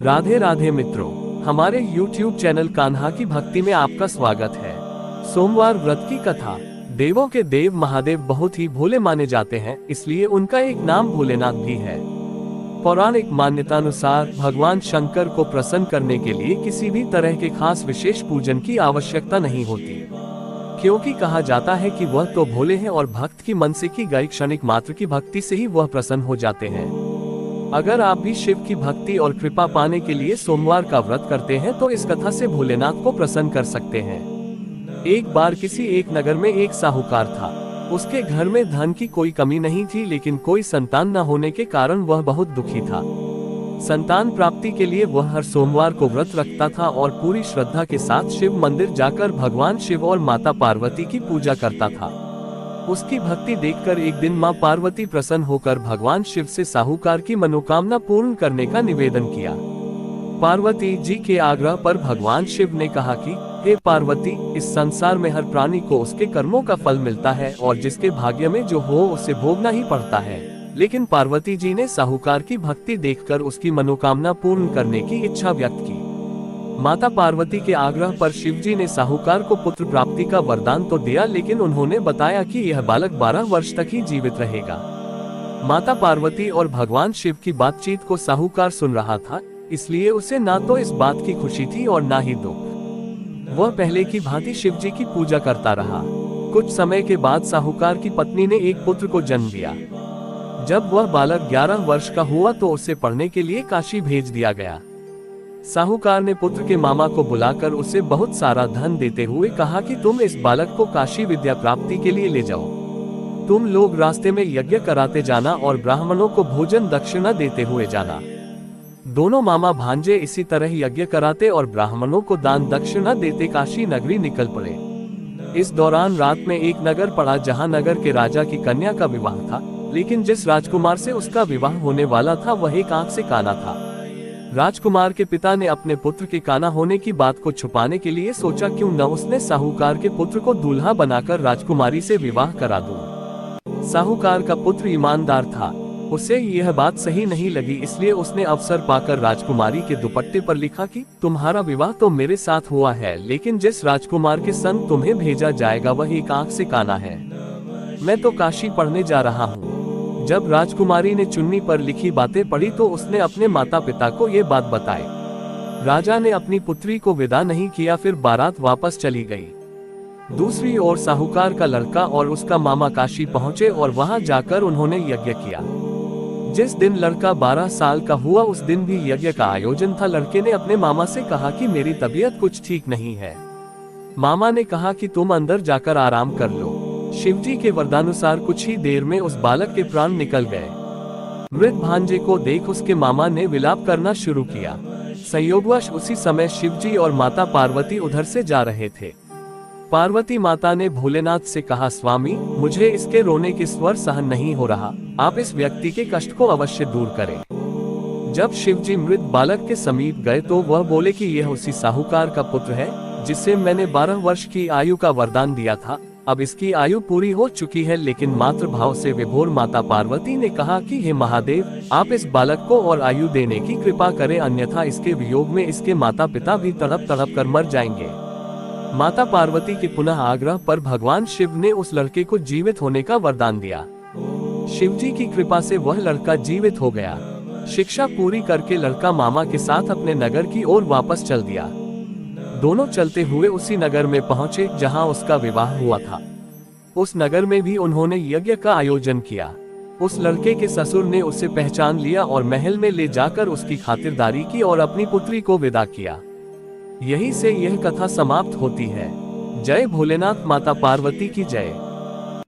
राधे राधे मित्रों, हमारे YouTube channel Kanha की भक्ति में आपका स्वागत है। सोमवार व्रत की कथा। देवों के देव महादेव बहुत ही भोले माने जाते हैं, इसलिए उनका एक नाम भोलेनाथ भी है। पौराणिक मान्यतानुसार भगवान शंकर को प्रसन्न करने के लिए किसी भी तरह के खास विशेष पूजन की आवश्यकता नहीं होती, क्योंकि कहा जाता है कि वह तो भोले हैं और भक्त की मन से की गई क्षणिक मात्र की भक्ति से ही वह प्रसन्न हो जाते हैं। अगर आप भी शिव की भक्ति और कृपा पाने के लिए सोमवार का व्रत करते हैं तो इस कथा से भोलेनाथ को प्रसन्न कर सकते हैं। एक बार किसी एक नगर में एक साहूकार था। उसके घर में धन की कोई कमी नहीं थी, लेकिन कोई संतान न होने के कारण वह बहुत दुखी था। संतान प्राप्ति के लिए वह हर सोमवार को व्रत रखता था और पूरी श्रद्धा के साथ शिव मंदिर जाकर भगवान शिव और माता पार्वती की पूजा करता था। उसकी भक्ति देखकर एक दिन मां पार्वती प्रसन्न होकर भगवान शिव से साहूकार की मनोकामना पूर्ण करने का निवेदन किया। पार्वती जी के आग्रह पर भगवान शिव ने कहा कि हे पार्वती, इस संसार में हर प्राणी को उसके कर्मों का फल मिलता है और जिसके भाग्य में जो हो उसे भोगना ही पड़ता है। लेकिन पार्वती जी ने साहूकार की भक्ति देखकर उसकी मनोकामना पूर्ण करने की इच्छा व्यक्त की। माता पार्वती के आग्रह पर शिवजी ने साहूकार को पुत्र प्राप्ति का वरदान तो दिया, लेकिन उन्होंने बताया कि यह बालक 12 वर्ष तक ही जीवित रहेगा। माता पार्वती और भगवान शिव की बातचीत को साहूकार सुन रहा था, इसलिए उसे ना तो इस बात की खुशी थी और ना ही दुख। वह पहले की भांति शिवजी की पूजा करता रहा। कुछ समय के बाद साहूकार की पत्नी ने एक पुत्र को जन्म दिया। जब वह बालक 11 वर्ष का हुआ तो उसे पढ़ने के लिए काशी भेज दिया गया। साहूकार ने पुत्र के मामा को बुलाकर उसे बहुत सारा धन देते हुए कहा कि तुम इस बालक को काशी विद्या प्राप्ति के लिए ले जाओ। तुम लोग रास्ते में यज्ञ कराते जाना और ब्राह्मणों को भोजन दक्षिणा देते हुए जाना। दोनों मामा भांजे इसी तरह यज्ञ कराते और ब्राह्मणों को दान दक्षिणा देते काशी नगरी निकल पड़े। इस दौरान रात में एक नगर पड़ा जहाँ नगर के राजा की कन्या का विवाह था, लेकिन जिस राजकुमार से उसका विवाह होने वाला था वह एक आंख से काना था। राजकुमार के पिता ने अपने पुत्र के काना होने की बात को छुपाने के लिए सोचा क्यों न उसने साहूकार के पुत्र को दूल्हा बनाकर राजकुमारी से विवाह करा दूं। साहूकार का पुत्र ईमानदार था, उसे यह बात सही नहीं लगी, इसलिए उसने अवसर पाकर राजकुमारी के दुपट्टे पर लिखा कि तुम्हारा विवाह तो मेरे साथ हुआ है, लेकिन जिस राजकुमार के संग तुम्हें भेजा जाएगा वह एक आंख से काना है। मैं तो काशी पढ़ने जा रहा हूँ। जब राजकुमारी ने चुन्नी पर लिखी बातें पढ़ी तो उसने अपने माता पिता को ये बात बताई। राजा ने अपनी पुत्री को विदा नहीं किया, फिर बारात वापस चली गई। दूसरी ओर साहूकार का लड़का और उसका मामा काशी पहुंचे और वहां जाकर उन्होंने यज्ञ किया। जिस दिन लड़का 12 साल का हुआ उस दिन भी यज्ञ का आयोजन था। लड़के ने अपने मामा से कहा कि मेरी तबीयत कुछ ठीक नहीं है। मामा ने कहा कि तुम अंदर जाकर आराम कर लो। शिवजी के वरदानुसार कुछ ही देर में उस बालक के प्राण निकल गए। मृत भांजे को देख उसके मामा ने विलाप करना शुरू किया। संयोगवश उसी समय शिवजी और माता पार्वती उधर से जा रहे थे। पार्वती माता ने भोलेनाथ से कहा, स्वामी, मुझे इसके रोने के स्वर सहन नहीं हो रहा, आप इस व्यक्ति के कष्ट को अवश्य दूर करें। जब शिवजी मृत बालक के समीप गए तो वह बोले कि यह उसी साहूकार का पुत्र है जिसे मैंने 12 वर्ष की आयु का वरदान दिया था। अब इसकी आयु पूरी हो चुकी है, लेकिन मातृ भाव से विभोर माता पार्वती ने कहा कि हे महादेव, आप इस बालक को और आयु देने की कृपा करें, अन्यथा इसके वियोग में इसके माता पिता भी तड़प तड़प कर मर जाएंगे। माता पार्वती के पुनः आग्रह पर भगवान शिव ने उस लड़के को जीवित होने का वरदान दिया। शिवजी की कृपा से वह लड़का जीवित हो गया। शिक्षा पूरी करके लड़का मामा के साथ अपने नगर की ओर वापस चल दिया। दोनों चलते हुए उसी नगर में पहुंचे जहां उसका विवाह हुआ था। उस नगर में भी उन्होंने यज्ञ का आयोजन किया। उस लड़के के ससुर ने उसे पहचान लिया और महल में ले जाकर उसकी खातिरदारी की और अपनी पुत्री को विदा किया। यहीं से यह कथा समाप्त होती है। जय भोलेनाथ, माता पार्वती की जय।